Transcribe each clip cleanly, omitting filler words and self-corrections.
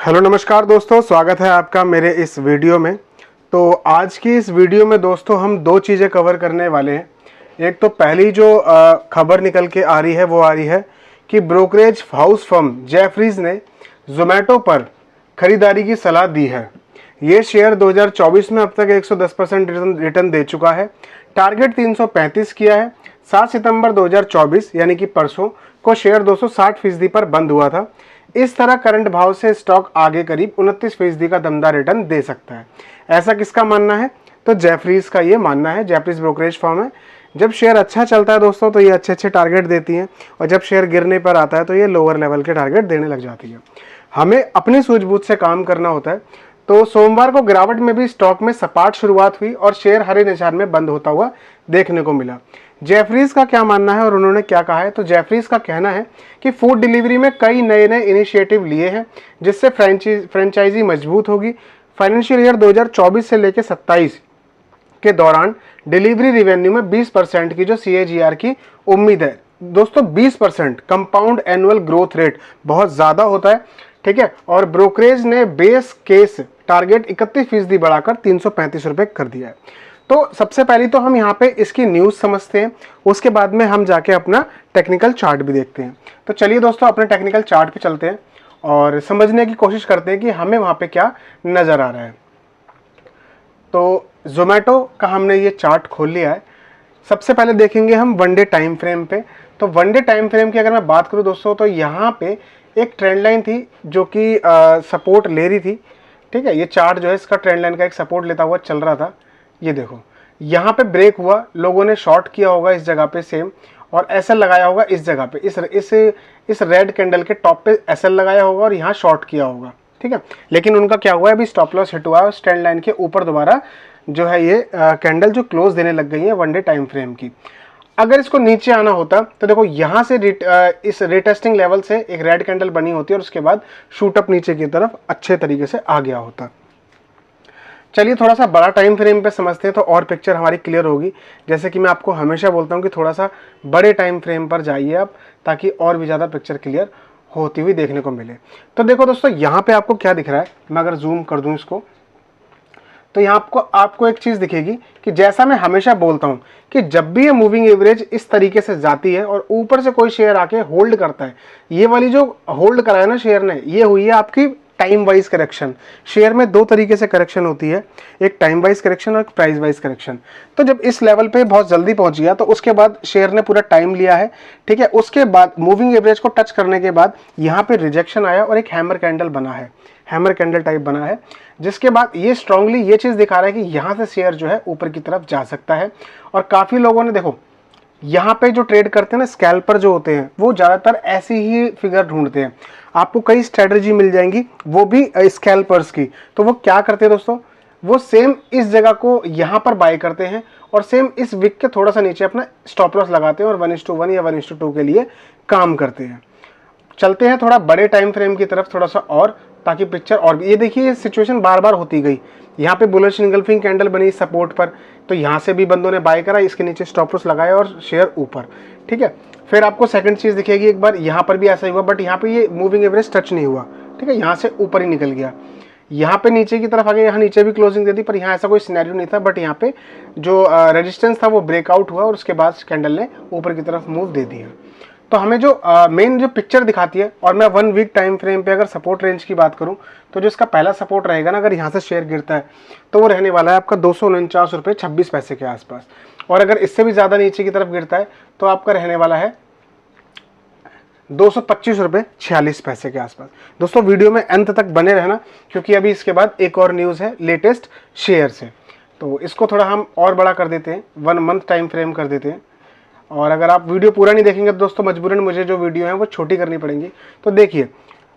Hello नमस्कार दोस्तों, स्वागत है आपका मेरे इस वीडियो में। तो आज की इस वीडियो में दोस्तों हम दो चीज़ें कवर करने वाले हैं। एक तो पहली जो खबर निकल के आ रही है वो आ रही है कि ब्रोकरेज हाउस फर्म जेफरीज ने जोमेटो पर खरीदारी की सलाह दी है। ये शेयर 2024 में अब तक 110% रिटर्न दे चुका है। टारगेट 335 किया है। 7 सितंबर 2024 यानी कि परसों को शेयर 260% पर बंद हुआ था। इस तरह करंट भाव से स्टॉक आगे करीब 29% का दमदार रिटर्न दे सकता है। ऐसा किसका मानना है? तो जेफरीज का ये मानना है। जेफरीज ब्रोकरेज फर्म है। जब शेयर अच्छा चलता है दोस्तों तो ये अच्छे अच्छे टारगेट देती है, और जब शेयर गिरने पर आता है तो ये लोअर लेवल के टारगेट देने लग जाती है। हमें अपनी सूझबूझ से काम करना होता है। तो सोमवार को गिरावट में भी स्टॉक में सपाट शुरुआत हुई और शेयर हरे निशान में बंद होता हुआ देखने को मिला। जेफरीज का क्या मानना है और उन्होंने क्या कहा है? तो जेफरीज का कहना है कि फूड डिलीवरी में कई नए नए इनिशिएटिव लिए हैं जिससे फ्रेंचाइजी मजबूत होगी। फाइनेंशियल ईयर 2024 से लेकर 27 के दौरान डिलीवरी रिवेन्यू में 20% की जो CAGR की उम्मीद है दोस्तों। 20% कंपाउंड एनुअल ग्रोथ रेट बहुत ज़्यादा होता है, ठीक है। और ब्रोकरेज ने बेस केस टारगेट 31% बढ़ाकर 335 रुपये कर दिया है। तो सबसे पहले तो हम यहाँ पे इसकी न्यूज़ समझते हैं, उसके बाद में हम जाके अपना टेक्निकल चार्ट भी देखते हैं। तो चलिए दोस्तों अपने टेक्निकल चार्ट पे चलते हैं और समझने की कोशिश करते हैं कि हमें वहाँ पे क्या नज़र आ रहा है। तो जोमेटो का हमने ये चार्ट खोल लिया है। सबसे पहले देखेंगे हम वन डे टाइम फ्रेम पे। तो वन डे टाइम फ्रेम की अगर मैं बात करूं दोस्तों तो यहाँ पे एक ट्रेंड लाइन थी जो कि सपोर्ट ले रही थी, ठीक है। ये चार्ट जो है इसका ट्रेंड लाइन का एक सपोर्ट लेता हुआ चल रहा था। ये देखो यहाँ पे ब्रेक हुआ, लोगों ने शॉर्ट किया होगा इस जगह पे सेम, और एसएल लगाया होगा इस जगह पे, इस रेड कैंडल के टॉप पे एसएल लगाया होगा और यहाँ शॉर्ट किया होगा, ठीक है। लेकिन उनका क्या हुआ है, अभी स्टॉप लॉस हिट हुआ है, स्टैंड लाइन के ऊपर दोबारा जो है ये कैंडल जो क्लोज देने लग गई है वन डे टाइम फ्रेम की। अगर इसको नीचे आना होता तो देखो यहाँ से इस रिटेस्टिंग लेवल से एक रेड कैंडल बनी होती है और उसके बाद शूट अप नीचे की तरफ अच्छे तरीके से आ गया होता। चलिए थोड़ा सा बड़ा टाइम फ्रेम पे समझते हैं तो और पिक्चर हमारी क्लियर होगी। जैसे कि मैं आपको हमेशा बोलता हूँ कि थोड़ा सा बड़े टाइम फ्रेम पर जाइए आप, ताकि और भी ज़्यादा पिक्चर क्लियर होती हुई देखने को मिले। तो देखो दोस्तों यहाँ पे आपको क्या दिख रहा है, मैं अगर जूम कर दूँ इसको तो यहाँ आपको एक चीज़ दिखेगी कि जैसा मैं हमेशा बोलता हूँ कि जब भी ये मूविंग एवरेज इस तरीके से जाती है और ऊपर से कोई शेयर आके होल्ड करता है, ये वाली जो होल्ड करा है ना शेयर ने, ये हुई है आपकी टाइम वाइज करेक्शन। शेयर में दो तरीके से करेक्शन होती है, एक टाइम वाइज करेक्शन और एक प्राइस वाइज करेक्शन। तो जब इस लेवल पे बहुत जल्दी पहुंच गया तो उसके बाद शेयर ने पूरा टाइम लिया है, ठीक है। उसके बाद मूविंग एवरेज को टच करने के बाद यहाँ पे रिजेक्शन आया और एक हैमर कैंडल बना है, हैमर कैंडल टाइप बना है, जिसके बाद ये स्ट्रांगली ये चीज़ दिखा रहा है कि यहाँ से शेयर जो है ऊपर की तरफ जा सकता है। और काफ़ी लोगों ने देखो यहाँ पे जो ट्रेड करते हैं ना, स्कैल्पर जो होते हैं वो ज़्यादातर ऐसी ही फिगर ढूंढते हैं। आपको कई स्ट्रेटजी मिल जाएंगी वो भी स्कैल्पर्स की। तो वो क्या करते हैं दोस्तों, वो सेम इस जगह को यहाँ पर बाय करते हैं और सेम इस विक के थोड़ा सा नीचे अपना स्टॉप लॉस लगाते हैं और 1:1 या 1:2 के लिए काम करते हैं। चलते हैं थोड़ा बड़े टाइम फ्रेम की तरफ थोड़ा सा, और ताकि पिक्चर और भी, ये देखिए ये सिचुएशन बार बार होती गई। यहाँ पे बुलिश इंगल्फिंग कैंडल बनी सपोर्ट पर, तो यहाँ से भी बंदों ने बाय करा, इसके नीचे स्टॉप लॉस लगाया और शेयर ऊपर, ठीक है। फिर आपको सेकंड चीज़ दिखेगी, एक बार यहाँ पर भी ऐसा ही हुआ, बट यहाँ पे ये मूविंग एवरेज टच नहीं हुआ, ठीक है, यहाँ से ऊपर ही निकल गया। यहाँ पे नीचे की तरफ आ गया, यहाँ नीचे भी क्लोजिंग दे दी, पर यहाँ ऐसा कोई सिनेरियो नहीं था। बट यहाँ पे जो रेजिस्टेंस था वो ब्रेकआउट हुआ और उसके बाद कैंडल ने ऊपर की तरफ मूव दे दिया। तो हमें जो मेन जो पिक्चर दिखाती है, और मैं 1 वीक टाइम फ्रेम पे अगर सपोर्ट रेंज की बात करूं तो जो इसका पहला सपोर्ट रहेगा ना, अगर यहाँ से शेयर गिरता है तो वो रहने वाला है आपका 249 रुपये 26 पैसे के आसपास। और अगर इससे भी ज़्यादा नीचे की तरफ गिरता है तो आपका रहने वाला है 225 रुपये 46 पैसे के आसपास। दोस्तों वीडियो में अंत तक बने रहना, क्योंकि अभी इसके बाद एक और न्यूज़ है लेटेस्ट शेयर से। तो इसको थोड़ा हम और बड़ा कर देते हैं, 1 मंथ टाइम फ्रेम कर देते हैं। और अगर आप वीडियो पूरा नहीं देखेंगे तो दोस्तों मजबूरन मुझे जो वीडियो है वो छोटी करनी पड़ेंगी। तो देखिए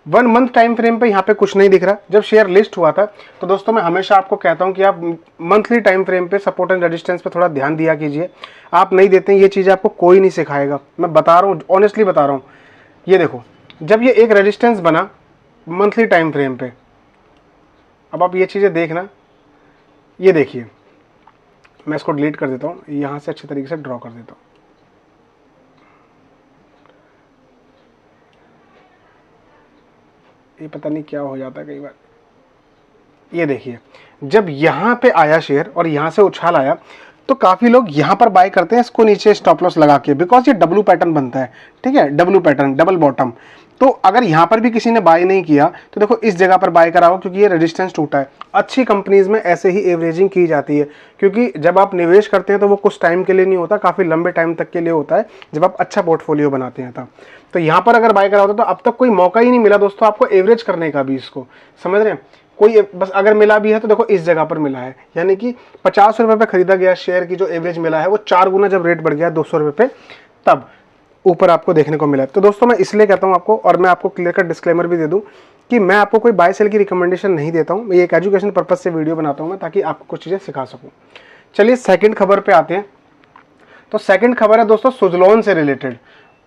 1 मंथ टाइम फ्रेम पे यहाँ पे कुछ नहीं दिख रहा। जब शेयर लिस्ट हुआ था तो दोस्तों मैं हमेशा आपको कहता हूँ कि आप मंथली टाइम फ्रेम पे सपोर्ट एंड रेजिस्टेंस पे थोड़ा ध्यान दिया कीजिए। आप नहीं देते हैं, ये चीज़ आपको कोई नहीं सिखाएगा, मैं बता रहा हूँ, ऑनेस्टली बता रहा हूँ। ये देखो जब ये एक रेजिस्टेंस बना मंथली टाइम फ्रेम पे, अब आप ये चीज़ें देखना, ये देखिए मैं इसको डिलीट कर देता हूँ, यहाँ से अच्छे तरीके से ड्रॉ कर देता हूँ। ये पता नहीं क्या हो जाता है कई बार। ये देखिए जब यहाँ पे आया शेयर और यहाँ से उछाल आया तो काफ़ी लोग यहाँ पर बाय करते हैं इसको नीचे स्टॉप लॉस लगा के, बिकॉज ये डब्लू पैटर्न बनता है, ठीक है, डब्लू पैटर्न, डबल बॉटम। तो अगर यहाँ पर भी किसी ने बाय नहीं किया तो देखो इस जगह पर बाय करा हो, क्योंकि ये रेजिस्टेंस टूटा है। अच्छी कंपनीज में ऐसे ही एवरेजिंग की जाती है, क्योंकि जब आप निवेश करते हैं तो वो कुछ टाइम के लिए नहीं होता, काफ़ी लंबे टाइम तक के लिए होता है, जब आप अच्छा पोर्टफोलियो बनाते हैं तब। तो यहाँ पर अगर बाय करा होता तो अब तक कोई मौका ही नहीं मिला दोस्तों आपको एवरेज करने का भी, इसको समझ रहे हैं। कोई बस अगर मिला भी है तो देखो इस जगह पर मिला है, यानी कि 50 रुपए पे खरीदा गया शेयर की जो एवरेज मिला है वो 4 गुना जब रेट बढ़ गया 200 रुपए पे, तब ऊपर आपको देखने को मिला है। तो दोस्तों मैं इसलिए कहता हूं आपको, और मैं आपको क्लियर कट डिस्क्लेमर भी दे दूं कि मैं आपको कोई बाय सेल की रिकमेंडेशन नहीं देता हूं, मैं एक एजुकेशन पर्पज से वीडियो बनाता हूं मैं, ताकि आपको कुछ चीज़ें सिखा सकूं। चलिए सेकंड खबर पे आते हैं। तो सेकंड खबर है दोस्तों सुजलॉन से रिलेटेड।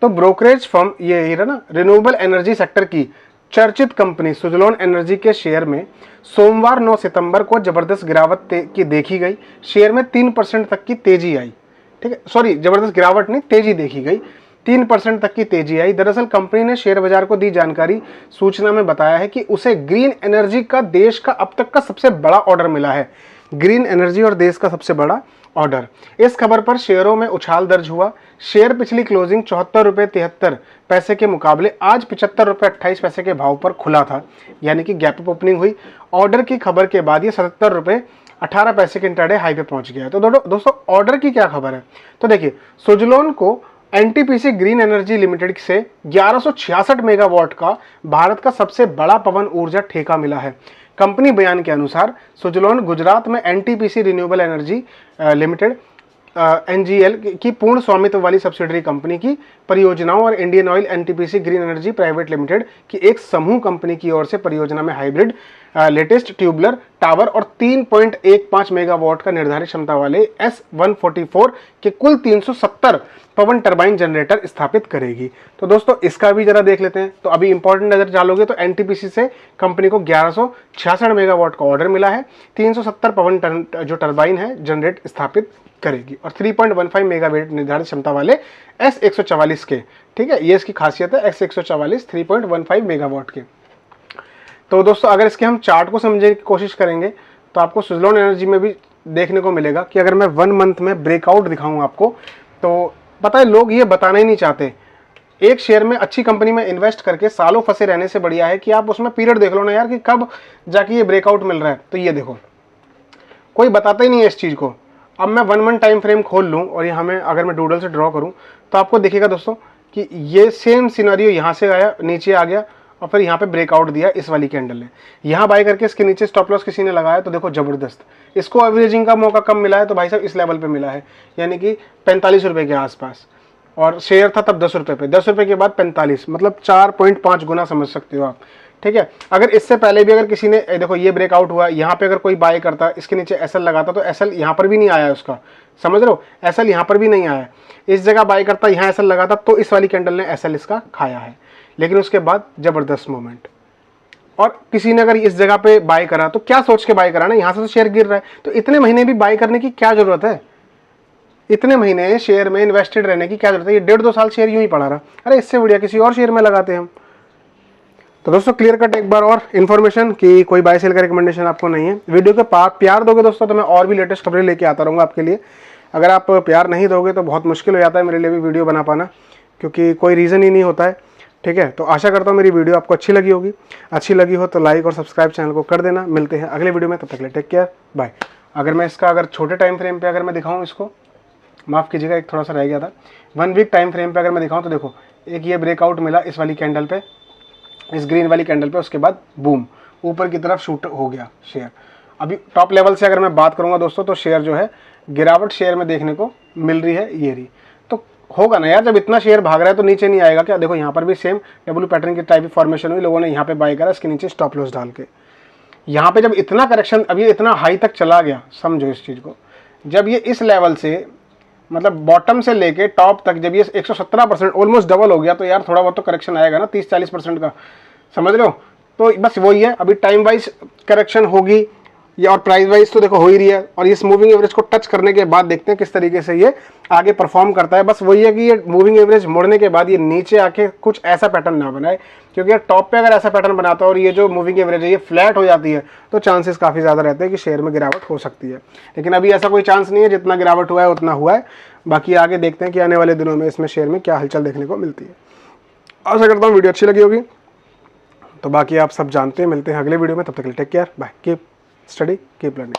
तो ब्रोकरेज फर्म ये ना रिन्यूएबल एनर्जी सेक्टर की चर्चित कंपनी सुजलॉन एनर्जी के शेयर में सोमवार 9 सितंबर को जबरदस्त गिरावट की देखी गई। शेयर में 3% तक की तेजी आई, ठीक है, सॉरी जबरदस्त गिरावट नहीं, तेजी देखी गई, 3% तक की तेजी आई। दरअसल कंपनी ने शेयर बाजार को दी जानकारी सूचना में बताया है कि उसे ग्रीन एनर्जी का देश का अब तक का सबसे बड़ा ऑर्डर मिला है। ग्रीन एनर्जी और देश का सबसे बड़ा ऑर्डर। इस खबर पर शेयरों में उछाल दर्ज हुआ। शेयर पिछली क्लोजिंग 74 रुपये 73 पैसे के मुकाबले आज 75 रुपये 28 पैसे के भाव पर खुला था, यानी कि गैप अप ओपनिंग हुई। ऑर्डर की खबर के बाद ये 77 रुपये 18 पैसे के इंट्राडे हाई पे पहुंच गया है। तो दोस्तों ऑर्डर की क्या खबर है, तो देखिए सुजलॉन को एनटीपीसी ग्रीन एनर्जी लिमिटेड से 1166 मेगावाट का भारत का सबसे बड़ा पवन ऊर्जा ठेका मिला है। कंपनी बयान के अनुसार सुजलॉन गुजरात में NTPC renewable energy limited NGL की पूर्ण स्वामित्व वाली सब्सिडरी कंपनी की परियोजनाओं और Indian oil NTPC green energy private limited की एक समूह कंपनी की ओर से परियोजना में हाइब्रिड लेटेस्ट ट्यूबलर टावर और 3.15 मेगावाट का निर्धारित क्षमता वाले S144 के कुल 370 पवन टरबाइन जनरेटर स्थापित करेगी। तो दोस्तों इसका भी जरा देख लेते हैं। तो अभी इंपॉर्टेंट नजर डालोगे तो एनटीपीसी से कंपनी को 1166 मेगावाट का ऑर्डर मिला है, 370 पवन जो टरबाइन है जनरेट स्थापित करेगी और 3.15 मेगावाट निर्धारित क्षमता वाले S144 के, ठीक है, ये इसकी खासियत है S144 3.15 मेगावाट के। तो दोस्तों अगर इसके हम चार्ट को समझने की कोशिश करेंगे तो आपको सुजलॉन एनर्जी में भी देखने को मिलेगा कि अगर मैं 1 मंथ में ब्रेकआउट दिखाऊं आपको, तो पता है लोग ये बताना ही नहीं चाहते। एक शेयर में अच्छी कंपनी में इन्वेस्ट करके सालों फंसे रहने से बढ़िया है कि आप उसमें पीरियड देख लो ना यार, कि कब जाके ये ब्रेकआउट मिल रहा है। तो ये देखो कोई बताता ही नहीं है इस चीज़ को। अब मैं 1 मंथ टाइम फ्रेम खोल लूँ और यहाँ में अगर मैं डूडल से ड्रॉ करूँ तो आपको दिखेगा दोस्तों कि ये सेम सिनेरियो यहाँ से आया, नीचे आ गया और फिर यहाँ पे ब्रेकआउट दिया इस वाली कैंडल ने। यहाँ बाय करके इसके नीचे स्टॉप लॉस किसी ने लगाया तो देखो जबरदस्त इसको एवरेजिंग का मौका कम मिला है, तो भाई साहब इस लेवल पे मिला है, यानी कि 45 रुपये के आसपास, और शेयर था तब 10 रुपये पे, 10 रुपये के बाद 45, मतलब 4.5 गुना समझ सकते हो आप, ठीक है। अगर इससे पहले भी अगर किसी ने देखो ये ब्रेकआउट हुआ, यहाँ पे अगर कोई बाय करता इसके नीचे एसएल लगाता तो एसएल यहाँ पर भी नहीं आया उसका, समझ रहे हो, एसएल यहाँ पर भी नहीं आया। इस जगह बाय करता यहाँ एसएल लगाता तो इस वाली कैंडल ने एसएल इसका खाया है, लेकिन उसके बाद जबरदस्त मूवमेंट। और किसी ने अगर इस जगह पे बाय करा तो क्या सोच के बाय करा ना, यहाँ से तो शेयर गिर रहा है, तो इतने महीने भी बाय करने की क्या जरूरत है, इतने महीने शेयर में इन्वेस्टेड रहने की क्या जरूरत है। ये 1.5-2 साल शेयर यूं ही पड़ा रहा, अरे इससे बढ़िया किसी और शेयर में लगाते हैं हम। तो दोस्तों क्लियर कट एक बार और इन्फॉर्मेशन कि कोई बाय सेल का रिकमेंडेशन आपको नहीं है। वीडियो के प्यार दोगे दोस्तों तो मैं और भी लेटेस्ट खबरें लेके आता रहूँगा आपके लिए। अगर आप प्यार नहीं दोगे तो बहुत मुश्किल हो जाता है मेरे लिए भी वीडियो बना पाना, क्योंकि कोई रीज़न ही नहीं होता है, ठीक है। तो आशा करता हूँ मेरी वीडियो आपको अच्छी लगी होगी। अच्छी लगी हो तो लाइक और सब्सक्राइब चैनल को कर देना। मिलते हैं अगले वीडियो में, तब तक के लिए टेक केयर, बाय। अगर मैं इसका अगर छोटे टाइम फ्रेम पे अगर मैं दिखाऊँ इसको, माफ़ कीजिएगा एक थोड़ा सा रह गया था, 1 वीक टाइम फ्रेम पे अगर मैं दिखाऊँ तो देखो एक ये ब्रेकआउट मिला इस वाली कैंडल पे, इस ग्रीन वाली कैंडल पे, उसके बाद बूम ऊपर की तरफ शूट हो गया शेयर। अभी टॉप लेवल से अगर मैं बात करूँगा दोस्तों तो शेयर जो है गिरावट शेयर में देखने को मिल रही है, ये रही। तो होगा ना यार, जब इतना शेयर भाग रहा है तो नीचे नहीं आएगा क्या। देखो यहाँ पर भी सेम डब्ल्यू पैटर्न की टाइप की फॉर्मेशन हुई, लोगों ने यहाँ पे बाय करा, इसके नीचे स्टॉप लॉस डाल के। यहाँ पे जब इतना करेक्शन, अब ये इतना हाई तक चला गया, समझो इस चीज़ को, जब ये इस लेवल से मतलब बॉटम से लेके टॉप तक जब ये 117% ऑलमोस्ट डबल हो गया, तो यार थोड़ा बहुत तो करेक्शन आएगा ना, 30-40% का, समझ रहे हो। तो बस वही है, अभी टाइम वाइज करेक्शन होगी, ये और प्राइस वाइज तो देखो हो ही रही है, और इस मूविंग एवरेज को टच करने के बाद देखते हैं किस तरीके से ये आगे परफॉर्म करता है। बस वही है कि ये मूविंग एवरेज मुड़ने के बाद ये नीचे आके कुछ ऐसा पैटर्न ना बनाए, क्योंकि यार टॉप पे अगर ऐसा पैटर्न बनाता है और ये जो मूविंग एवरेज है ये फ्लैट हो जाती है तो चांसेस काफ़ी ज़्यादा रहते हैं कि शेयर में गिरावट हो सकती है। लेकिन अभी ऐसा कोई चांस नहीं है, जितना गिरावट हुआ है उतना हुआ है। बाकी आगे देखते हैं कि आने वाले दिनों में इसमें शेयर में क्या हलचल देखने को मिलती है। आशा करता हूँ वीडियो अच्छी लगी होगी। तो बाकी आप सब जानते हैं, मिलते हैं अगले वीडियो में, तब तक के लिए take care, bye, keep study, keep learning.